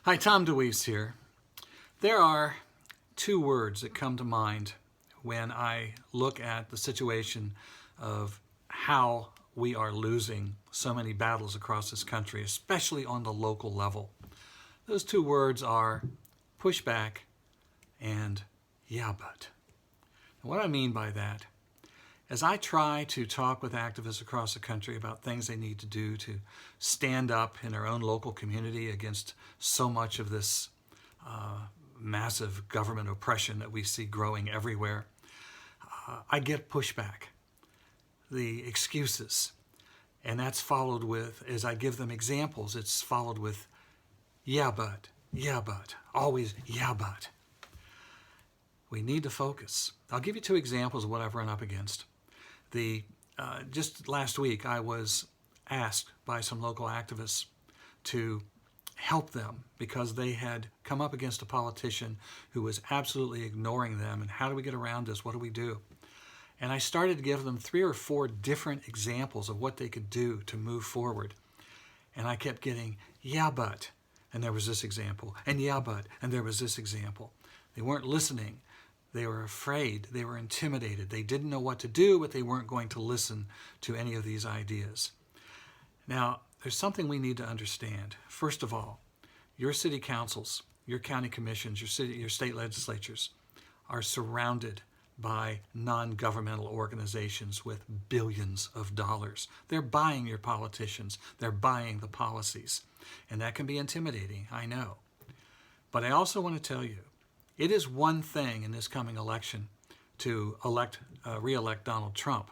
Hi, Tom DeWeese here. There are two words that come to mind when I look at the situation of how we are losing so many battles across this country, especially on the local level. Those two words are pushback and yeah, but. And what I mean by that, as I try to talk with activists across the country about things they need to do to stand up in their own local community against so much of this massive government oppression that we see growing everywhere, I get pushback, the excuses. And that's followed with, as I give them examples, it's followed with, yeah, but, always, yeah, but. We need to focus. I'll give you two examples of what I've run up against. Just last week, I was asked by some local activists to help them because they had come up against a politician who was absolutely ignoring them. And how do we get around this? What do we do? And I started to give them 3 or 4 different examples of what they could do to move forward. And I kept getting, yeah, but, and there was this example, and yeah, but, and there was this example. They weren't listening. They were afraid. They were intimidated. They didn't know what to do, but they weren't going to listen to any of these ideas. Now, there's something we need to understand. First of all, your city councils, your county commissions, your state legislatures are surrounded by non-governmental organizations with billions of dollars. They're buying your politicians. They're buying the policies. And that can be intimidating, I know. But I also want to tell you, it is one thing in this coming election to re-elect Donald Trump.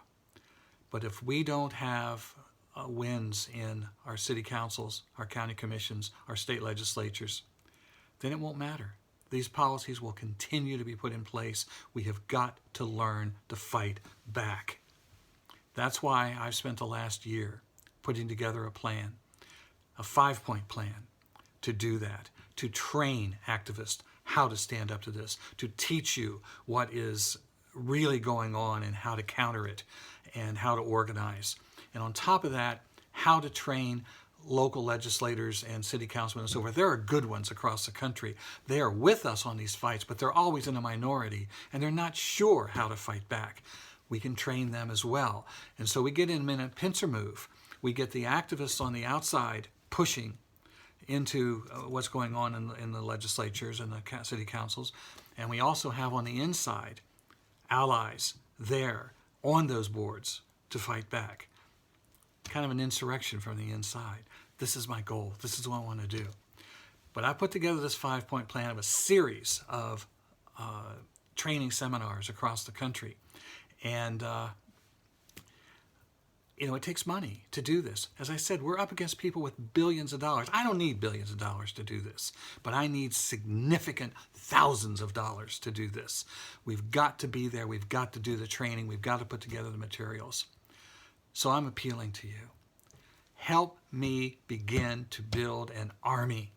But if we don't have wins in our city councils, our county commissions, our state legislatures, then it won't matter. These policies will continue to be put in place. We have got to learn to fight back. That's why I've spent the last year putting together a plan, a 5-point plan to do that, to train activists how to stand up to this, to teach you what is really going on and how to counter it and how to organize. And on top of that, how to train local legislators and city councilmen and so forth. There are good ones across the country. They are with us on these fights, but they're always in a minority and they're not sure how to fight back. We can train them as well. And so we get in a pincer move. We get the activists on the outside pushing into what's going on in the legislatures and the city councils. And we also have on the inside allies there on those boards to fight back. Kind of an insurrection from the inside. This is my goal. This is what I want to do. But I put together this 5-point plan of a series of training seminars across the country. And it takes money to do this. As I said, we're up against people with billions of dollars. I don't need billions of dollars to do this, but I need significant thousands of dollars to do this. We've got to be there. We've got to do the training. We've got to put together the materials. So I'm appealing to you. Help me begin to build an army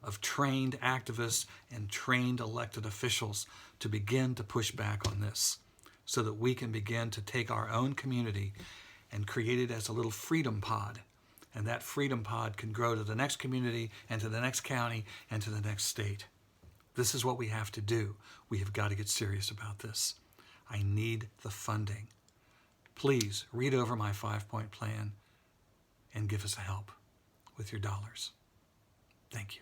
of trained activists and trained elected officials to begin to push back on this so that we can begin to take our own community and create it as a little freedom pod. And that freedom pod can grow to the next community and to the next county and to the next state. This is what we have to do. We have got to get serious about this. I need the funding. Please read over my 5-point plan and give us a help with your dollars. Thank you.